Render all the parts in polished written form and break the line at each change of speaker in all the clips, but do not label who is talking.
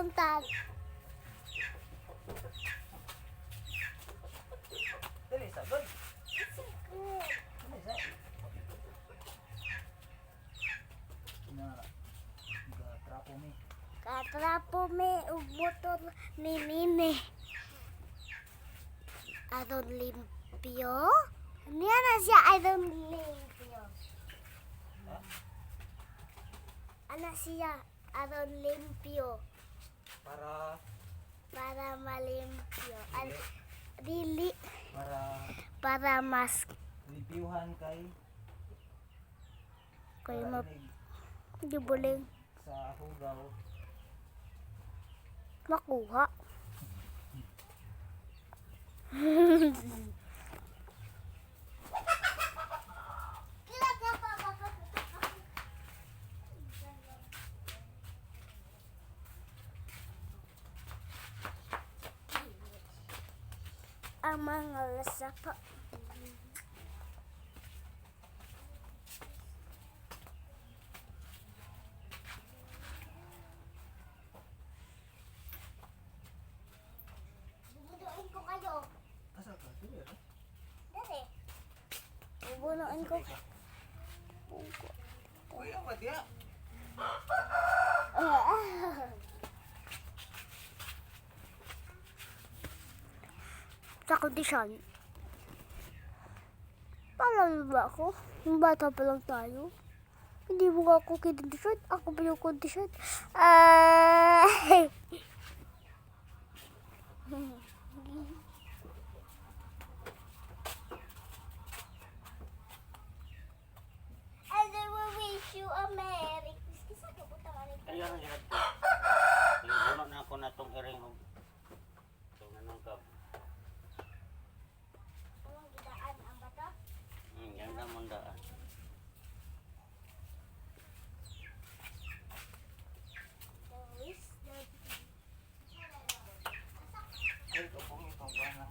buntag.
Dili sagod.
Secret.
Dili sa. Na trapo mi.
Katrapo me ug motor ni Nini. Aron limpyo? Niya na siya aron limpyo.
Ha?
Ana siya aron limpyo.
Para
Malimpyo. Dili.
para
Mas
limpyuhan kay
kayo
para
gibuling
sa hugaw.
makuha. Ang mga lasapa. Bubunuin ko kayo.
Asa ka? Dili ra.
Dali. Bubunuin ko.
Uy, amat ya.
Sa kondisyon. Paano ba ako? Yung bata pa lang tayo. Hindi mo nga ako kinondisyon. Ako ba yung kondisyon? And I will wish you a Merry Christmas. Ano po tanganin ko?
Ayun ang hirap ko. Inuno na ako na itong iring. Itong anong kap.
Anong gidaan ang bata?
Yan na mong daan.
The wish that...
Ay, kapong itong bana.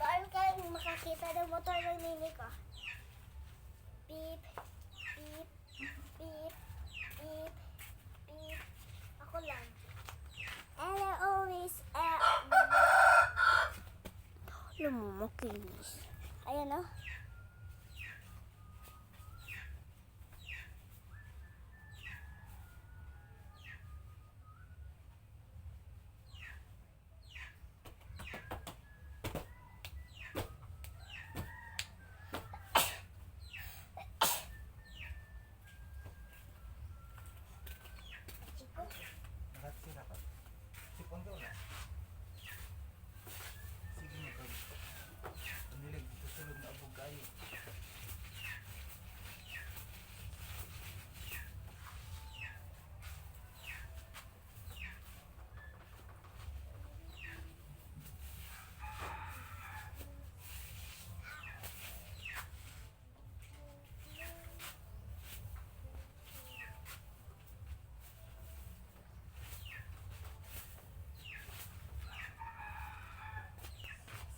Paano kayo makakita ng motor ng nini ko? Beep, beep, beep, beep, beep. Ako lang. And I always alam mo, makinis. Ayan o.
Lahat sila ka. Sipon daw na. Sige mo kag. Panilig dito sulod na abog kayo.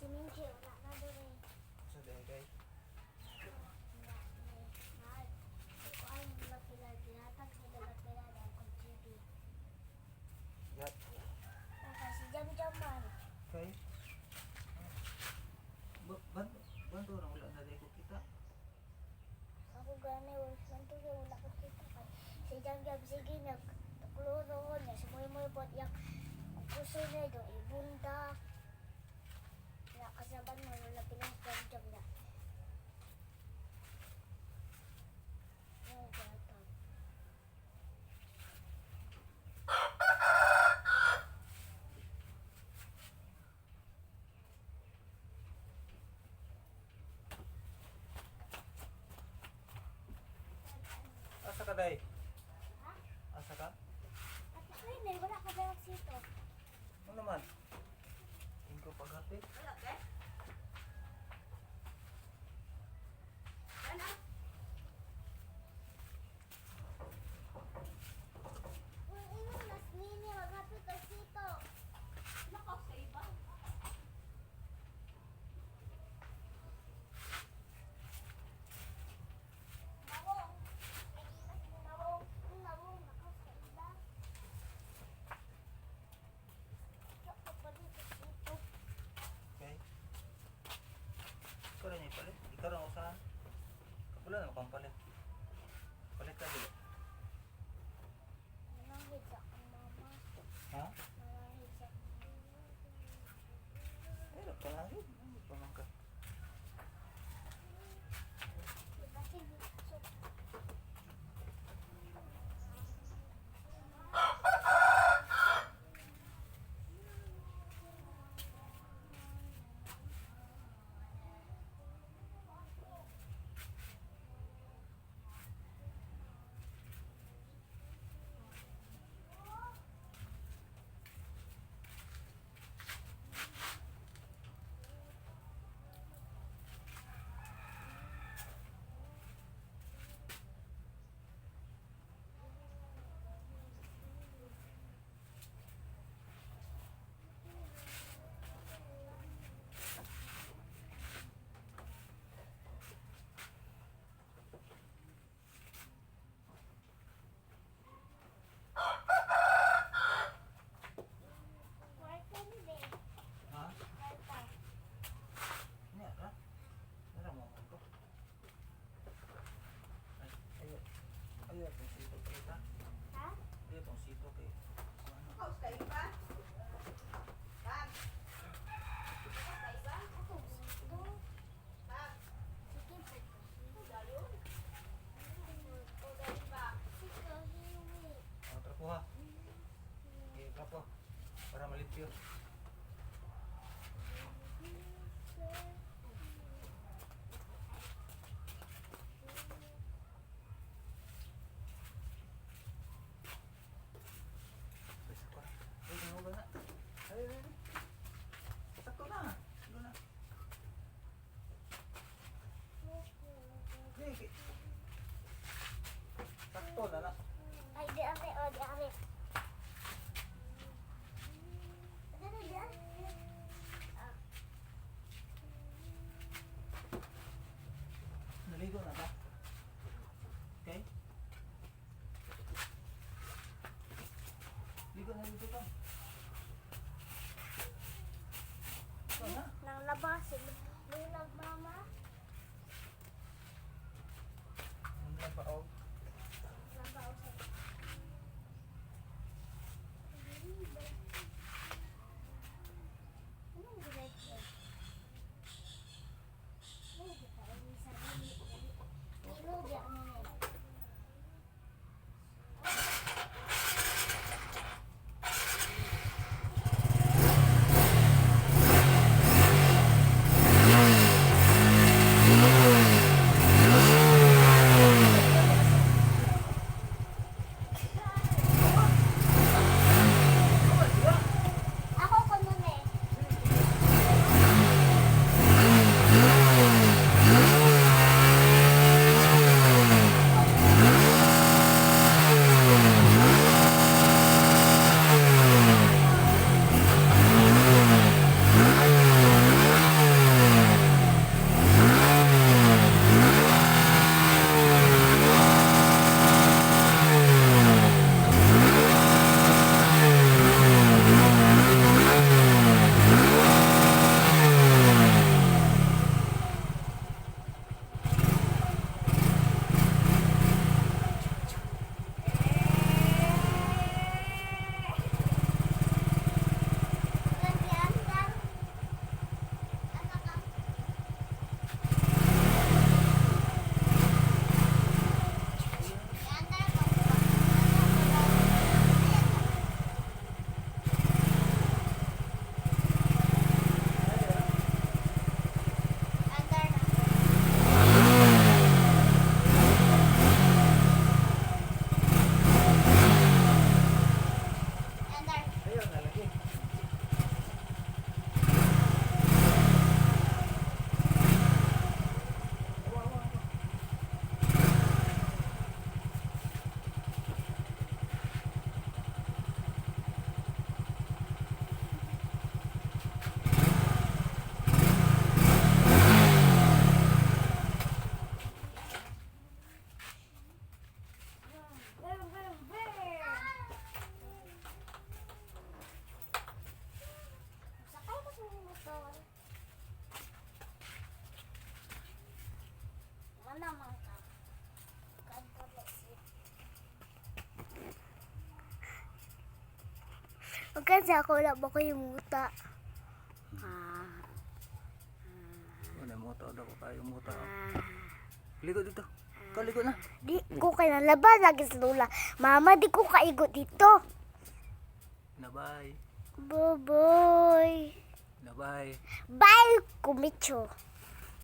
Si Minji, wala na doon eh.
Sa dahil kay.
Mahal. Ito ay lapilal. Pinatag sa lapilal ang kutsidi.
Yat.
Kasi jam-jam man.
Kay. Banto na wala na dahil ko kita.
Ako gani, wala to wala ko kita. Si jam-jam, sige, nagtukluro ko niya. Sumuy-muy po yung puso niya doon. Ibunda. Kasaban mo, wala pinang jam-jam na. Oh, bata.
Asa ka day?
Ha?
Asa ka?
At ako yun, wala ka ba sito?
Ano naman? Tingko paghapit.
Uy, ino, nas nini, maghapit ka sito. Nakaw sa iba. Bawong.
Wala na kang palit. Palit ka dito.
Manahid sa akong mama.
Ha?
Manahid sa
Ay, nagpanahid. Ay, pamangkat.
Diba sige? So, kwarta ni Be.
Ha?
Kwarta.
Ini apa? Nara mo ko. Ay, ayo. Ayo, pang sito kita.
Ha?
Ayo, pang sito kay. Ano?
Haus kayo ba? Bag.
Ako gusto.
Bag.
Sige po.
Dayon. O dali ba?
Sige, hiwi.
Ang trapo ha. Okay, trapo. Para malimpyo. Ay, sakto na. Ay, tinawa na. Ay, ay, ay. Sakto na. Sakto na. Sige. Sakto na na.
Ay, di ate, o, di ate. Ano di ate? Ah,
Naligo na ba? Okay? Ligo na ligo ka. Ito na.
nang labas, lulag mama.
Hindi pa o.
Labaw sa... Anong gulay ko? Ay, di pa rin sa ilog yan nila. Ako ko nun eh.
Ayun, nalagi. Awa, awa, awa.
Sakay ko sa motor. Wala man ka. Magkansa ako wala ba ko yung muta.
Wala mo to daw kayo mo to. Ligo dito. Ligo na.
Di ko kaya labas lagi sa lula. Mama, di ko kaigo dito.
Na bye.
Bye-bye.
Na bye.
Bye, Kumicho.